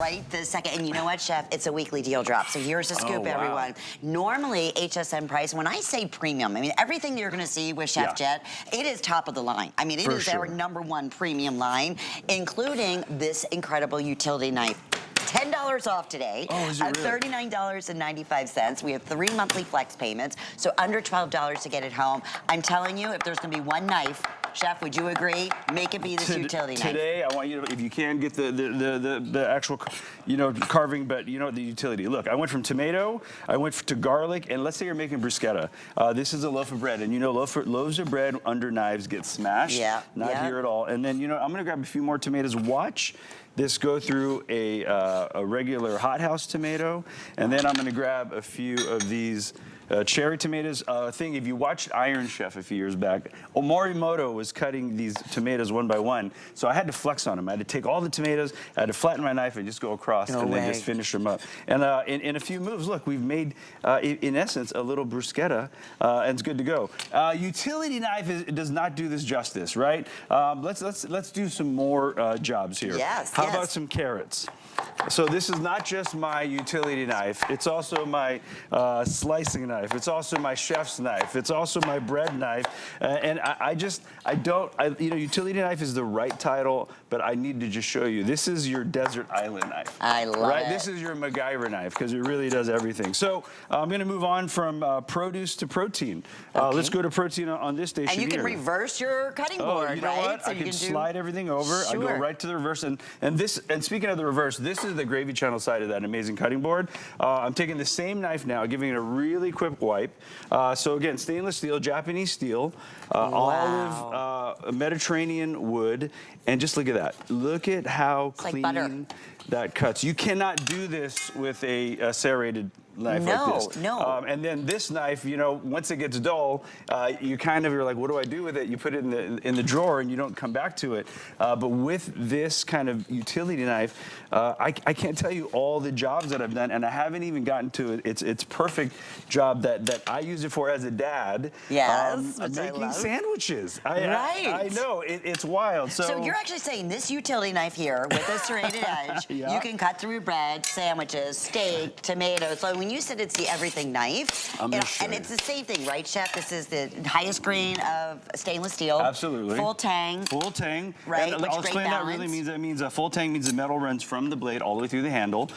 Right this second. And you know what, Chef? It's a weekly deal drop. So here's the scoop, everyone. Normally, HSN price, when I say premium, I mean, everything that you're going to see with Chef Jet, it is top of the line. I mean, it is our #1 premium line, including this incredible utility knife. $10 off today at $39.95. We have 3 monthly flex payments, so under $12 to get it home. I'm telling you, if there's going to be one knife, Chef, would you agree? Make it be this utility knife. Today, I want you to, if you can, get the actual, carving, but the utility. Look, I went from tomato, I went to garlic, and let's say you're making bruschetta. This is a loaf of bread, and loaves of bread under knives get smashed. Yeah. Not here at all. And then, I'm gonna grab a few more tomatoes. Watch this go through a regular hothouse tomato, and then I'm gonna grab a few of these cherry tomatoes. If you watched Iron Chef a few years back, Morimoto was cutting these tomatoes one by one, so I had to flex on them. I had to take all the tomatoes, I had to flatten my knife and just go across and then just finish them up. And in a few moves, look, we've made, in essence, a little bruschetta, and it's good to go. Utility knife does not do this justice, right? Let's do some more jobs here. How about some carrots? So this is not just my utility knife, it's also my slicing knife, it's also my chef's knife, it's also my bread knife, and utility knife is the right title, but I need to just show you, this is your desert island knife. I love it. This is your MacGyver knife, because it really does everything. So I'm gonna move on from produce to protein. Let's go to protein on this station here. And you can reverse your cutting board, you know what? So I can slide everything over, I go right to the reverse, and speaking of the reverse, this is the gravy channel side of that amazing cutting board. I'm taking the same knife now, giving it a really quick wipe. So again, stainless steel, Japanese steel, olive, Mediterranean wood, and just look at that. Look at how clean that cuts. You cannot do this with a serrated knife like this. And then this knife, once it gets dull, you're like, what do I do with it? You put it in the drawer and you don't come back to it. But with this kind of utility knife, I can't tell you all the jobs that I've done, and I haven't even gotten to its perfect job that I use it for as a dad. Making sandwiches. I know, it's wild. So you're actually saying this utility knife here with a serrated edge, you can cut through bread, sandwiches, steak, tomatoes. So when you said it's the everything knife, and it's the same thing, right, Chef? This is the highest grain of stainless steel. Absolutely. Full tang. Full tang. Right, and I'll explain that really means. That means full tang means the metal runs from the blade all the way through the handle.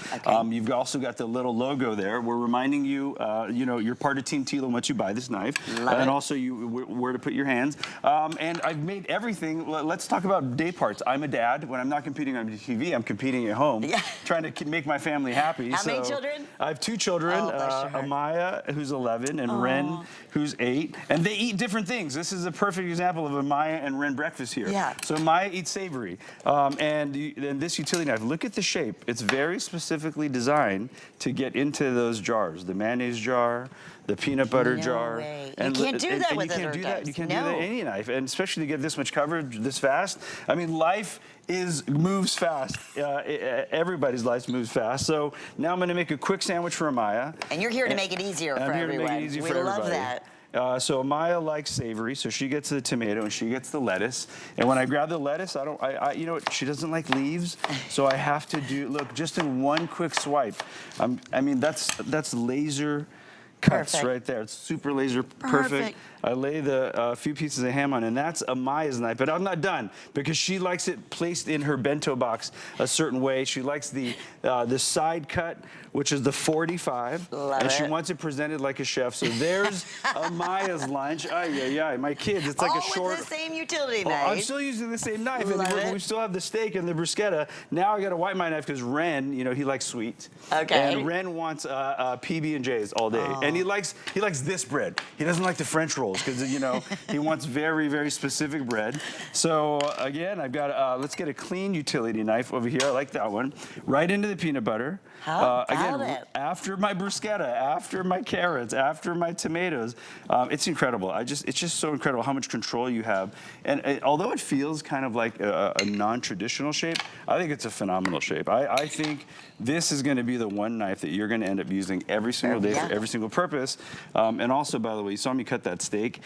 You've also got the little logo there. We're reminding you, you're part of Team Tilo once you buy this knife. And also where to put your hands. And I've made everything. Let's talk about day parts. I'm a dad. When I'm not competing on TV, I'm competing at home, trying to make my family happy. How many children? I have 2 children. Amaya, who's 11, and Ren, who's 8. And they eat different things. This is a perfect example of a Maya and Ren breakfast here. So Maya eats savory. And this utility knife, look at the shape. It's very specifically designed to get into those jars. The mayonnaise jar, the peanut butter jar. And you can't do that with other knives. You can't do that with any knife. And especially to get this much coverage this fast. I mean, life moves fast. Everybody's life moves fast. So now I'm going to make a quick sandwich for Amaya. And you're here to make it easier for everyone. To make it easy for everybody. We love that. So Amaya likes savory, so she gets the tomato and she gets the lettuce. And when I grab the lettuce, you know what? She doesn't like leaves, so I have to look, just in one quick swipe. I mean, that's laser cuts right there. It's super laser perfect. I lay the few pieces of ham on, and that's Amaya's knife. But I'm not done, because she likes it placed in her bento box a certain way. She likes the side cut, which is the 45. She wants it presented like a chef. So there's Amaya's lunch. My kids, it's like a short. With the same utility knife. I'm still using the same knife, and we still have the steak and the bruschetta. Now I got to wipe my knife because Ren, he likes sweet. And Ren wants PB&Js all day, and he likes this bread. He doesn't like the French rolls, because he wants very, very specific bread. So again, I've got let's get a clean utility knife over here. I like that one. Right into the peanut butter. Again, after my bruschetta, after my carrots, after my tomatoes, it's incredible. It's just so incredible how much control you have. And although it feels kind of like a non-traditional shape, I think it's a phenomenal shape. I think this is going to be the one knife that you're going to end up using every single day for every single person. purpose. And also, by the way, you saw me cut that steak.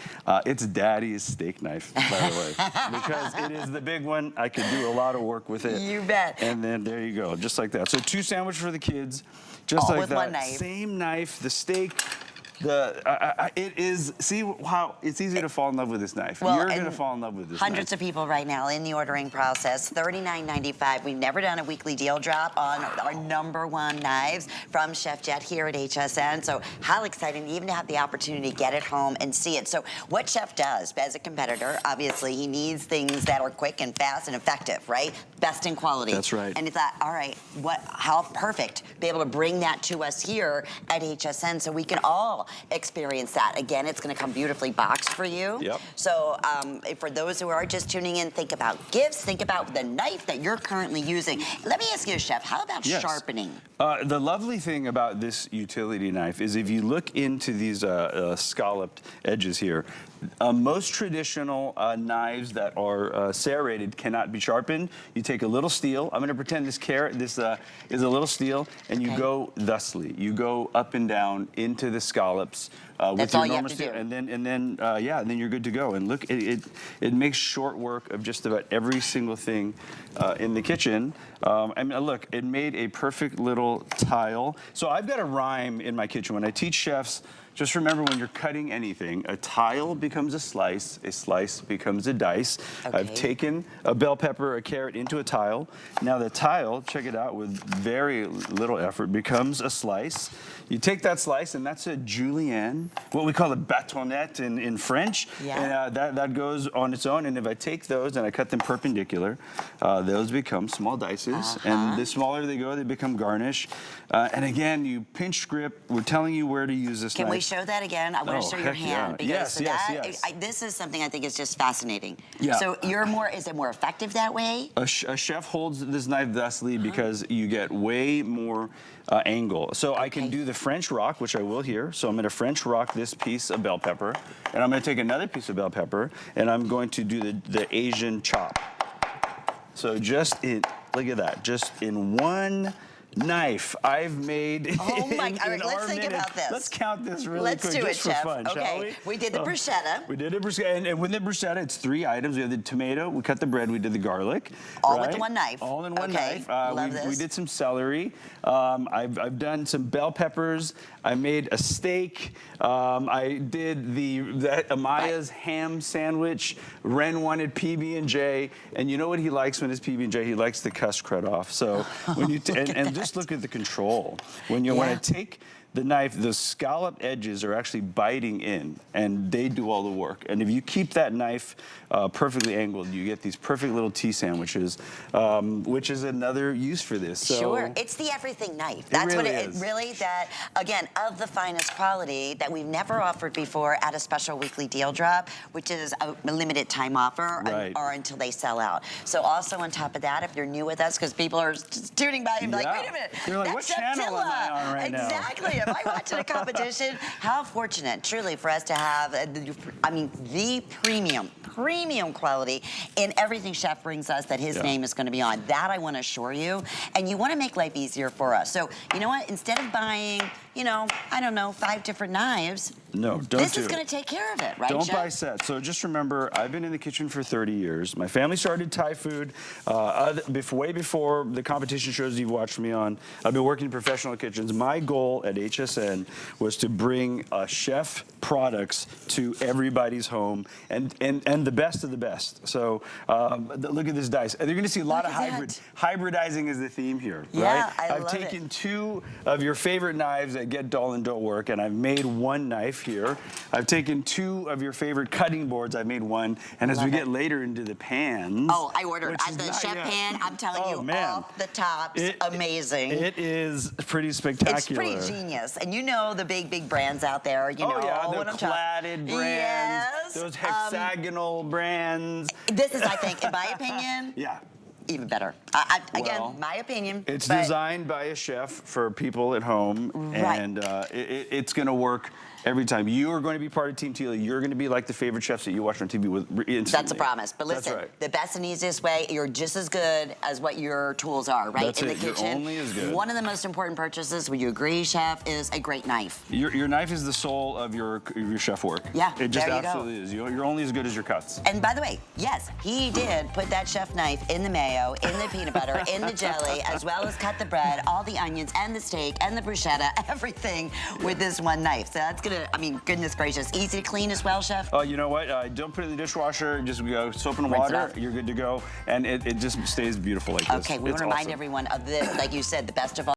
It's Daddy's steak knife, by the way, because it is the big one. I could do a lot of work with it. You bet. And then there you go, just like that. So 2 sandwiches for the kids, just like with that. one knife. Same knife, the steak. It is, see how it's easy to fall in love with this knife. Well, You're going to fall in love with this hundreds knife. of people right now in the ordering process, $39.95. We've never done a weekly deal drop on our #1 knives from Chef Jet here at HSN. So how exciting even to have the opportunity to get it home and see it. So what Chef does as a competitor, obviously he needs things that are quick and fast and effective, right? Best in quality. That's right. And he thought, all right, how perfect be able to bring that to us here at HSN so we can all experience that. Again, it's going to come beautifully boxed for you. Yep. So for those who are just tuning in, think about gifts, think about the knife that you're currently using. Let me ask you, Chef, how about sharpening? The lovely thing about this utility knife is if you look into these scalloped edges here, most traditional knives that are serrated cannot be sharpened. You take a little steel. I'm going to pretend this is a little steel, and you go thusly. You go up and down into the scallops with your normal steel, and then you're good to go. And look, it makes short work of just about every single thing in the kitchen. I mean, look, it made a perfect little tile. So I've got a rhyme in my kitchen when I teach chefs. Just remember, when you're cutting anything, a tile becomes a slice becomes a dice. Okay. I've taken a bell pepper, a carrot into a tile. Now the tile, check it out, with very little effort, becomes a slice. You take that slice, and that's a julienne, what we call a bâtonnette in French. Yeah. And that goes on its own. And if I take those and I cut them perpendicular, those become small dices. And the smaller they go, they become garnish. And again, you pinch grip. We're telling you where to use this knife. Can we show that again? I want to show your hand. Yeah. Because Yes. This is something I think is just fascinating. Yeah. So is it more effective that way? A chef holds this knife thusly because you get way more angle. So I can do the French rock, which I will here. So I'm going to French rock this piece of bell pepper, and I'm going to take another piece of bell pepper, and I'm going to do the Asian chop. So look at that, just in one knife, I've made. Oh my! All right, let's think about this. Let's count this really quick, just for fun, shall we? We did the bruschetta. We did the bruschetta, and with the bruschetta, it's 3 items. We have the tomato, we cut the bread, we did the garlic. All with one knife. All in one knife. Love this. We did some celery. I've done some bell peppers. I made a steak. I did the Amaya's ham sandwich. Ren wanted PB&J, and you know what he likes when it's PB&J? He likes the cuss crud off. So when you and just look at the control. When I take the knife, the scalloped edges are actually biting in, and they do all the work. And if you keep that knife perfectly angled, you get these perfect little tea sandwiches, which is another use for this. So sure, it's the everything knife. That's really what it really, that, again, of the finest quality that we've never offered before at a special weekly deal drop, which is a limited time offer or until they sell out. So also on top of that, if you're new with us, because people are just tuning by and be like, wait a minute, they're like, what channel am I on right now? Exactly. Am I watching a competition? How fortunate, truly, for us to have, the premium quality in everything Chef brings us that his name is going to be on. That I want to assure you. And you want to make life easier for us. So, you know what? Instead of buying, I don't know, 5 different knives, this is going to take care of it, right, Don't Chef? buy sets. So just remember, I've been in the kitchen for 30 years. My family started Thai food way before the competition shows you've watched me on. I've been working in professional kitchens. My goal at HSN was to bring chef products to everybody's home and the best of the best. So look at this dice. They're going to see a lot of hybridizing is the theme here, right? I've taken 2 of your favorite knives that get dull and don't work, and I've made 1 knife here. I've taken 2 of your favorite cutting boards. I've made 1. And as we get later into the pans. Oh, I ordered the chef pan. I'm telling you, off the tops, amazing. It is pretty spectacular. It's pretty genius. And you know the big brands out there, the platted brands. Yes. Those hexagonal brands. This is, I think, in my opinion, even better. Again, my opinion. It's designed by a chef for people at home, and it's going to work every time. You are going to be part of Team Tila. You're going to be like the favorite chefs that you watch on TV with instantly. That's a promise. But listen, That's right. the best and easiest way, you're just as good as what your tools are, right? That's in the it. kitchen. You're only as good. One of the most important purchases, would you agree, Chef, is a great knife. Your knife is the soul of your chef work. Yeah, it just there you absolutely is. You're only as good as your cuts. And by the way, yes, he did put that chef knife in the mayo, in the peanut butter, in the jelly, as well as cut the bread, all the onions, and the steak, and the bruschetta, everything with this one knife. So that's gonna, I mean, goodness gracious. Easy to clean as well, Chef? You know what? Don't put it in the dishwasher. Just go soap and water. You're good to go. And it just stays beautiful like this. Okay, we want to remind everyone of this, like you said, the best of all.